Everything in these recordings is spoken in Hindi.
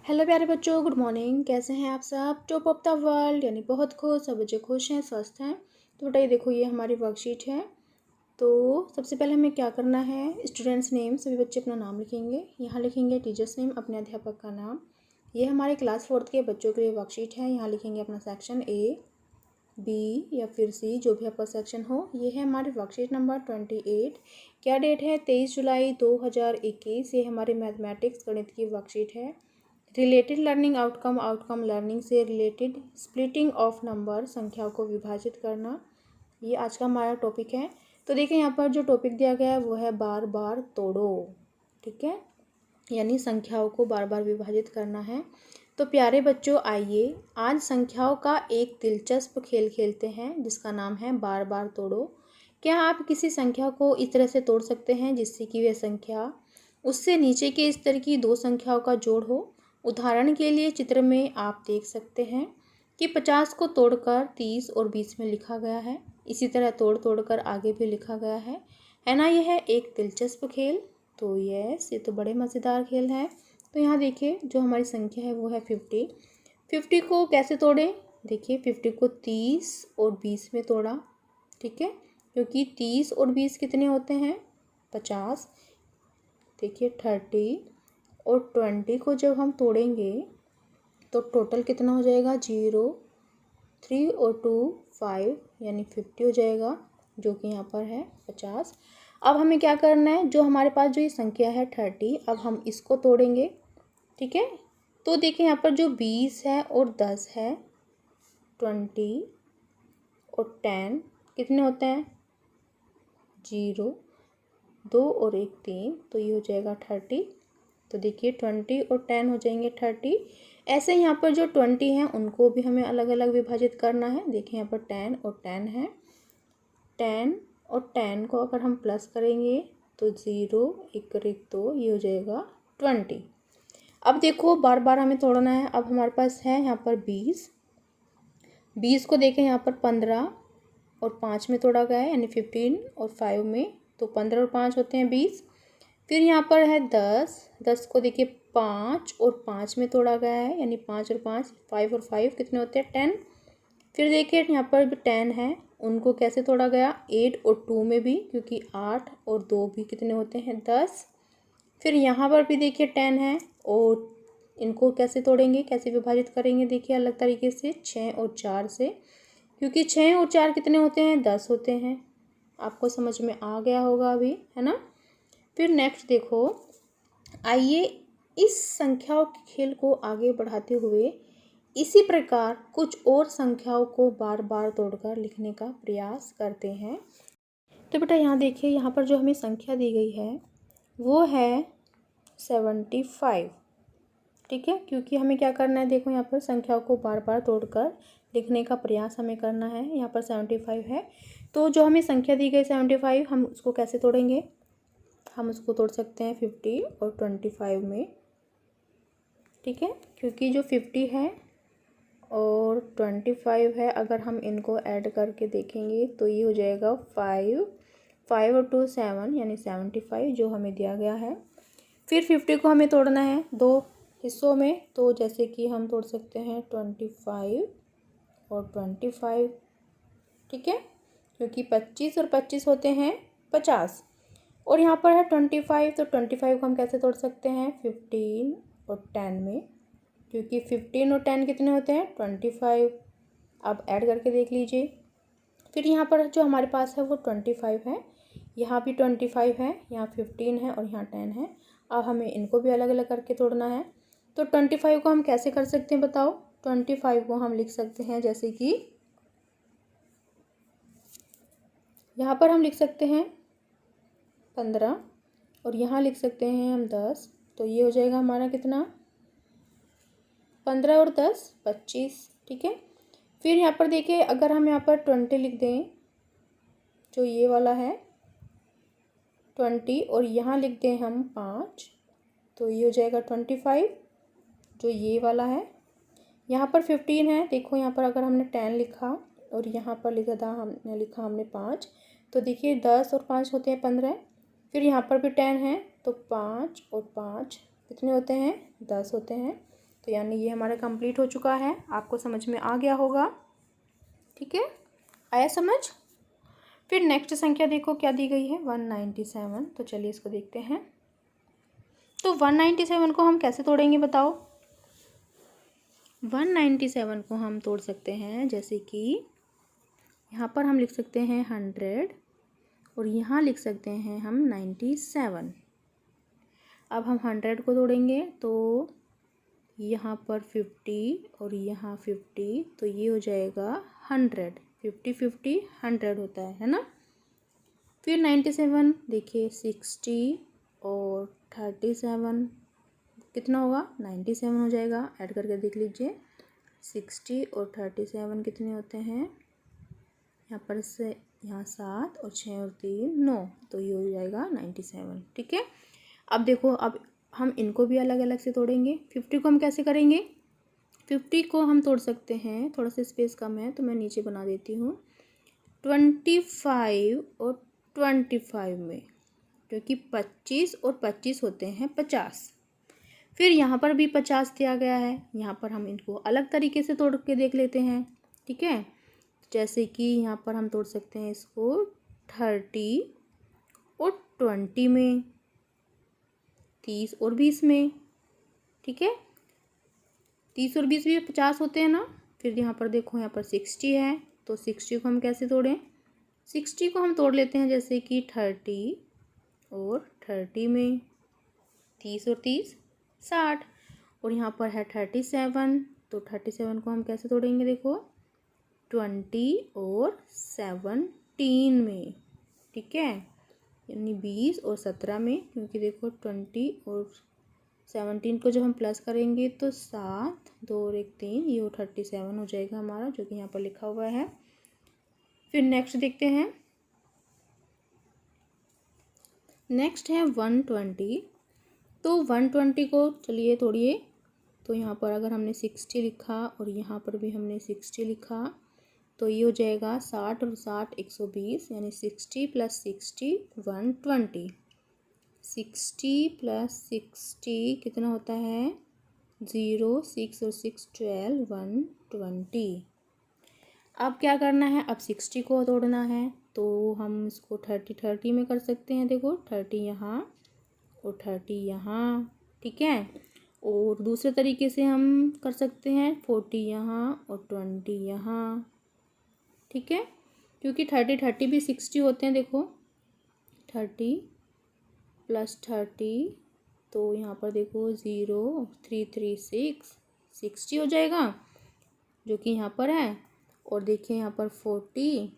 हेलो प्यारे बच्चों, गुड मॉर्निंग। कैसे हैं आप सब? टॉप ऑफ द वर्ल्ड यानी बहुत खुश, सब बच्चे खुश हैं, स्वस्थ हैं। तो बेटा ये देखो, ये हमारी वर्कशीट है। तो सबसे पहले हमें क्या करना है, स्टूडेंट्स नेम, सभी बच्चे अपना नाम लिखेंगे। यहाँ लिखेंगे टीचर्स नेम, अपने अध्यापक का नाम। ये हमारे क्लास 4th के बच्चों के लिए वर्कशीट है। यहाँ लिखेंगे अपना सेक्शन A, B या फिर C, जो भी आपका सेक्शन हो। ये है हमारी वर्कशीट नंबर 28। क्या डेट है? 23 जुलाई 2021। ये हमारी मैथमेटिक्स गणित की वर्कशीट है। Related learning outcome, outcome learning से रिलेटेड, स्प्लिटिंग ऑफ नंबर, संख्याओं को विभाजित करना, ये आज का हमारा टॉपिक है। तो देखिए यहाँ पर जो टॉपिक दिया गया है वो है बार बार तोड़ो। ठीक है, यानी संख्याओं को बार बार विभाजित करना है। तो प्यारे बच्चों, आइए आज संख्याओं का एक दिलचस्प खेल खेलते हैं जिसका नाम है बार बार तोड़ो। क्या आप किसी संख्या को इस तरह से तोड़ सकते हैं जिससे कि वह संख्या उससे नीचे के स्तर की दो संख्याओं का जोड़ हो? उदाहरण के लिए चित्र में आप देख सकते हैं कि 50 को तोड़कर 30 और 20 में लिखा गया है। इसी तरह तोड़ तोड़कर आगे भी लिखा गया है ना। यह है एक दिलचस्प खेल। तो ये तो बड़े मज़ेदार खेल है। तो यहाँ देखिए, जो हमारी संख्या है वो है 50। 50 को कैसे तोड़ें? देखिए, 50 को 30 और 20 में तोड़ा। ठीक है, क्योंकि 30 और 20 कितने होते हैं? 50। देखिए 30 और 20 को जब हम तोड़ेंगे तो टोटल कितना हो जाएगा? 0, 3 और 2 5, यानी 50 हो जाएगा, जो कि यहाँ पर है 50। अब हमें क्या करना है, जो हमारे पास जो ये संख्या है 30, अब हम इसको तोड़ेंगे। ठीक है, तो देखिए यहाँ पर जो 20 है और 10 है, 20 और 10 कितने होते हैं? 0, 2 और 1 3, तो ये हो जाएगा 30। तो देखिए 20 और 10 हो जाएंगे 30। ऐसे यहाँ पर जो 20 हैं उनको भी हमें अलग अलग विभाजित करना है। देखिए यहाँ पर 10 और 10 है। 10 और 10 को अगर हम प्लस करेंगे तो 0 1 2, ये हो जाएगा 20। अब देखो बार बार हमें तोड़ना है। अब हमारे पास है यहाँ पर 20 को देखें, यहाँ पर 15 और 5 में तोड़ा गया है, यानी 15 और 5 में, तो 15 और 5 होते हैं 20। फिर यहाँ पर है 10 को देखिए 5 और 5 में तोड़ा गया है, यानी 5 और 5, 5 और 5 कितने होते हैं? 10। फिर देखिए यहाँ पर भी 10 है, उनको कैसे तोड़ा गया? 8 और 2 में भी, क्योंकि 8 और 2 भी कितने होते हैं? 10। फिर यहाँ पर भी देखिए 10 है, और इनको कैसे तोड़ेंगे, कैसे विभाजित करेंगे? देखिए अलग तरीके से, 6 और 4 से, क्योंकि 6 और 4 कितने होते हैं? 10 होते हैं। आपको समझ में आ गया होगा अभी, है ना। फिर नेक्स्ट देखो, आइए इस संख्याओं के खेल को आगे बढ़ाते हुए इसी प्रकार कुछ और संख्याओं को बार बार तोड़कर लिखने का प्रयास करते हैं। तो बेटा यहाँ देखिए, यहाँ पर जो हमें संख्या दी गई है वो है 75। ठीक है, क्योंकि हमें क्या करना है, देखो यहाँ पर संख्याओं को बार बार तोड़कर लिखने का प्रयास हमें करना है। यहाँ पर 75 है, तो जो हमें संख्या दी गई 75, हम उसको कैसे तोड़ेंगे? हम उसको तोड़ सकते हैं 50 और 25 में। ठीक है, क्योंकि जो 50 है और 25 है, अगर हम इनको ऐड करके देखेंगे तो ये हो जाएगा 5 और 2 7, यानी 75, जो हमें दिया गया है। फिर 50 को हमें तोड़ना है दो हिस्सों में, तो जैसे कि हम तोड़ सकते हैं 25 और 25। ठीक है, क्योंकि 25 और 25 होते हैं 50, और यहाँ पर है 25, तो 25 को हम कैसे तोड़ सकते हैं? 15 और 10 में, क्योंकि 15 और 10 कितने होते हैं? 25। अब ऐड करके देख लीजिए। फिर यहाँ पर जो हमारे पास है वो 25 है, यहाँ भी 25 है, यहाँ 15 है और यहाँ 10 है। अब हमें इनको भी अलग अलग करके तोड़ना है। तो 25 को हम कैसे कर सकते हैं बताओ? 25 को हम लिख सकते हैं जैसे कि यहाँ पर हम लिख सकते हैं 15, और यहाँ लिख सकते हैं हम 10, तो ये हो जाएगा हमारा कितना? 15 और 10 25। ठीक है, फिर यहाँ पर देखिए, अगर हम यहाँ पर 20 लिख दें, जो ये वाला है 20, और यहाँ लिख दें हम 5, तो ये हो जाएगा 25, जो ये वाला है। यहाँ पर 15 है, देखो यहाँ पर अगर हमने 10 लिखा और यहाँ पर लिखा हमने 5, तो देखिए 10 और 5 होते हैं 15। फिर यहाँ पर भी 10 है, तो 5 और 5 कितने होते हैं? 10 होते हैं। तो यानी ये हमारा कंप्लीट हो चुका है। आपको समझ में आ गया होगा, ठीक है, आया समझ। फिर नेक्स्ट संख्या देखो क्या दी गई है, 197। तो चलिए इसको देखते हैं। तो 197 को हम कैसे तोड़ेंगे बताओ। 197 को हम तोड़ सकते हैं जैसे कि यहाँ पर हम लिख सकते हैं 100 और यहाँ लिख सकते हैं हम 97। अब हम 100 को तोड़ेंगे तो यहाँ पर 50 और यहाँ 50, तो ये हो जाएगा 100। 50 50 100 होता है ना। फिर 97 देखिए 60 और 37 कितना होगा, 97 हो जाएगा। ऐड करके देख लीजिए 60 और 37 कितने होते हैं, यहाँ पर से यहाँ 7 और 6 और 3 9, तो ये हो जाएगा 97, ठीक है। अब देखो, अब हम इनको भी अलग अलग से तोड़ेंगे। 50 को हम कैसे करेंगे, 50 को हम तोड़ सकते हैं, थोड़ा सा स्पेस कम है तो मैं नीचे बना देती हूँ, 25 और 25 में, क्योंकि 25 और 25 होते हैं 50। फिर यहाँ पर भी 50 दिया गया है, यहाँ पर हम इनको अलग तरीके से तोड़ के देख लेते हैं, ठीक है। जैसे कि यहाँ पर हम तोड़ सकते हैं इसको 30 और 20 में, 30 और 20 में, ठीक है। 30 और 20 भी 50 होते हैं ना। फिर यहाँ पर देखो, यहाँ पर 60 है, तो 60 को हम कैसे तोड़ें, 60 को हम तोड़ लेते हैं जैसे कि 30 और 30 में, 30 और 30 60। और यहाँ पर है 37, तो 37 को हम कैसे तोड़ेंगे, देखो 20 और 17 में, ठीक है, यानी 20 और 17 में, क्योंकि देखो 20 और 17 को जब हम प्लस करेंगे तो 7 2 और 1 3, ये 37 हो जाएगा हमारा, जो कि यहाँ पर लिखा हुआ है। फिर नेक्स्ट देखते हैं, नेक्स्ट है 120। तो 120 को चलिए तोड़िए। तो यहाँ पर अगर हमने 60 लिखा और यहाँ पर भी हमने 60 लिखा, तो ये हो जाएगा 60 और 60 120, यानी 60 + 60 120। 60 + 60 कितना होता है, 0 6 और 6 12 120। अब क्या करना है, अब 60 को तोड़ना है, तो हम इसको 30 30 में कर सकते हैं। देखो 30 यहाँ और 30 यहाँ, ठीक है। और दूसरे तरीके से हम कर सकते हैं 40 यहाँ और 20 यहाँ, ठीक है, क्योंकि 30 30 भी 60 होते हैं। देखो 30 + 30, तो यहाँ पर देखो 0 3 3 6 60 हो जाएगा, जो कि यहाँ पर है। और देखिए यहाँ पर 40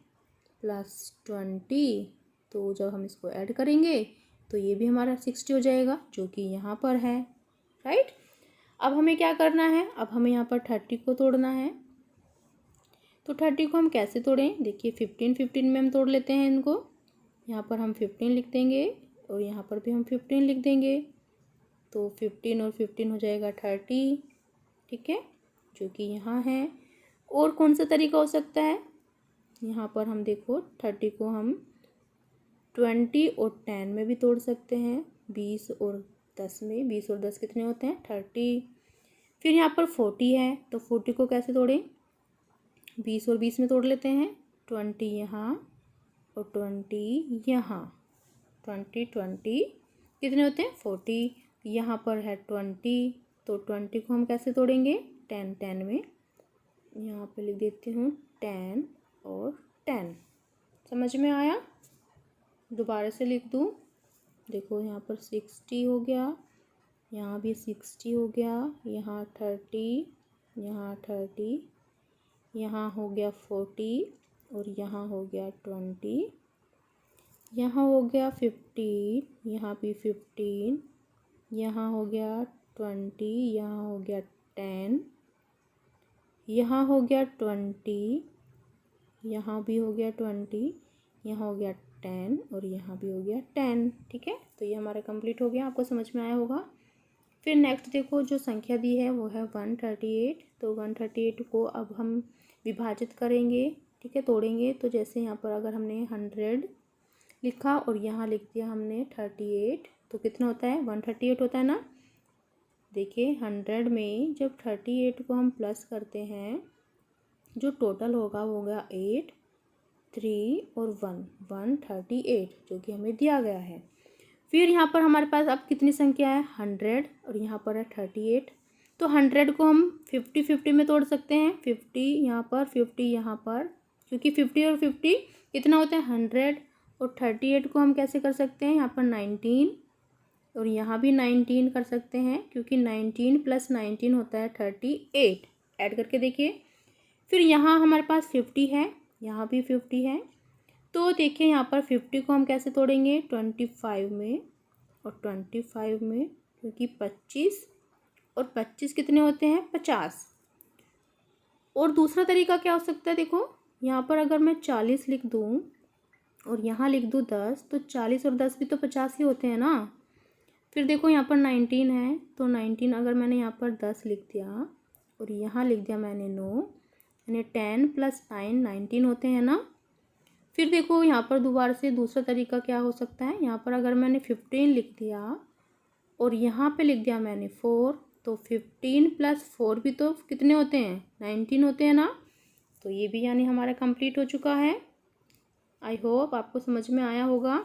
+ 20, तो जब हम इसको ऐड करेंगे तो ये भी हमारा 60 हो जाएगा, जो कि यहाँ पर है, राइट। अब हमें क्या करना है, अब हमें यहाँ पर 30 को तोड़ना है। तो 30 को हम कैसे तोड़ें, देखिए 15 15 में हम तोड़ लेते हैं इनको। यहाँ पर हम 15 लिख देंगे और यहाँ पर भी हम 15 लिख देंगे, तो 15 और 15 हो जाएगा 30, ठीक है, जो कि यहाँ है। और कौन सा तरीका हो सकता है, यहाँ पर हम देखो 30 को हम 20 और 10 में भी तोड़ सकते हैं, 20 और 10 में, 20 और 10 कितने होते हैं 30। फिर यहाँ पर 40 है, तो 40 को कैसे तोड़ें, 20 और 20 में तोड़ लेते हैं, 20 यहाँ और 20 यहाँ, 20 20 कितने होते हैं 40। यहाँ पर है 20, तो 20 को हम कैसे तोड़ेंगे, 10 10 में, यहाँ पे लिख देती हूँ 10 और 10। समझ में आया, दोबारा से लिख दूँ, देखो यहाँ पर 60 हो गया, यहाँ भी 60 हो गया, यहाँ 30, यहाँ 30, यहाँ हो गया 40 और यहाँ हो गया 20, यहाँ हो गया 15, यहाँ भी 15, यहाँ हो गया 20, यहाँ हो गया 10, यहाँ हो गया 20, यहाँ भी हो गया 20, यहाँ हो गया 10 और यहाँ भी हो गया 10, ठीक है। तो ये हमारा कंप्लीट हो गया, आपको समझ में आया होगा। फिर नेक्स्ट देखो, जो संख्या दी है वो है 138। तो 138 को अब हम विभाजित करेंगे, ठीक है, तोड़ेंगे। तो जैसे यहाँ पर अगर हमने 100 लिखा और यहाँ लिख दिया हमने 38, तो कितना होता है 138 होता है ना। देखिए 100 में जब 38 को हम प्लस करते हैं, जो टोटल होगा वो होगा 8, 3 और 138, जो कि हमें दिया गया है। फिर यहाँ पर हमारे पास अब कितनी संख्या है, 100 और यहाँ पर है 38। तो 100 को हम 50-50 में तोड़ सकते हैं, 50 यहाँ पर, 50 यहाँ पर, क्योंकि 50 और 50 कितना होता है 100। और 38 को हम कैसे कर सकते हैं, यहाँ पर 19 और यहाँ भी 19 कर सकते हैं, क्योंकि 19 + 19 होता है 38। ऐड करके देखिए। फिर यहाँ हमारे पास 50 है, यहाँ भी 50 है। तो देखिए यहाँ पर 50 को हम कैसे तोड़ेंगे, 25 में और 25 में, क्योंकि 25 और 25 कितने होते हैं 50। और दूसरा तरीका क्या हो सकता है, देखो यहाँ पर अगर मैं 40 लिख दूँ और यहाँ लिख दूँ 10, तो 40 और 10 भी तो 50 ही होते हैं ना। फिर देखो यहाँ पर 19 है, तो 19 अगर मैंने यहाँ पर 10 लिख दिया और यहाँ लिख दिया मैंने 9, यानी 10 + 9 19 होते हैं ना। फिर देखो यहाँ पर दोबारा से दूसरा तरीका क्या हो सकता है, यहाँ पर अगर मैंने 15 लिख दिया और यहाँ पे लिख दिया मैंने 4, तो 15 + 4 भी तो कितने होते हैं 19 होते हैं ना। तो ये भी यानी हमारा कंप्लीट हो चुका है। आई होप आपको समझ में आया होगा।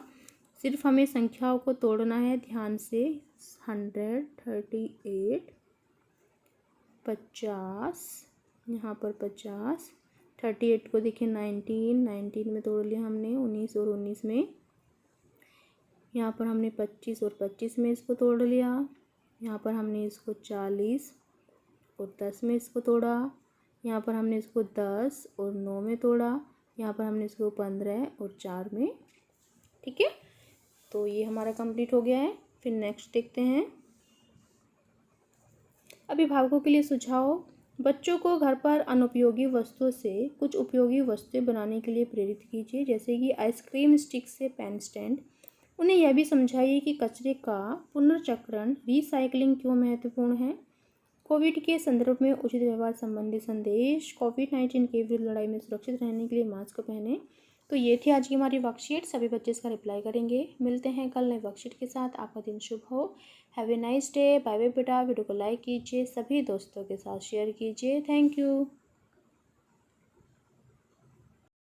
सिर्फ हमें संख्याओं को तोड़ना है ध्यान से। 100, 38, 50, यहाँ पर 50, 38 को देखिए 19 में तोड़ लिया हमने, 19 और 19 में। यहाँ पर हमने 25 और 25 में इसको तोड़ लिया। यहाँ पर हमने इसको 40 और 10 में इसको तोड़ा। यहाँ पर हमने इसको 10 और 9 में तोड़ा। यहाँ पर हमने इसको 15 और 4 में। ठीक है, तो ये हमारा कंप्लीट हो गया है। फिर नेक्स्ट देखते हैं। अभिभावकों के लिए सुझाव। बच्चों को घर पर अनुपयोगी वस्तुओं से कुछ उपयोगी वस्तुएं बनाने के लिए प्रेरित कीजिए, जैसे कि आइसक्रीम स्टिक से पेन स्टैंड। उन्हें यह भी समझाइए कि कचरे का पुनर्चक्रण रीसाइक्लिंग क्यों महत्वपूर्ण है। कोविड के संदर्भ में उचित व्यवहार संबंधी संदेश। कोविड-19 के विरुद्ध लड़ाई में सुरक्षित रहने के लिए मास्क पहनें। तो ये थी आज की हमारी वर्कशीट। सभी बच्चे इसका रिप्लाई करेंगे। मिलते हैं कल नए वर्कशीट के साथ। आपका दिन शुभ हो। Have a nice day. Bye bye बेटा। वीडियो को लाइक कीजिए, सभी दोस्तों के साथ शेयर कीजिए। Thank you.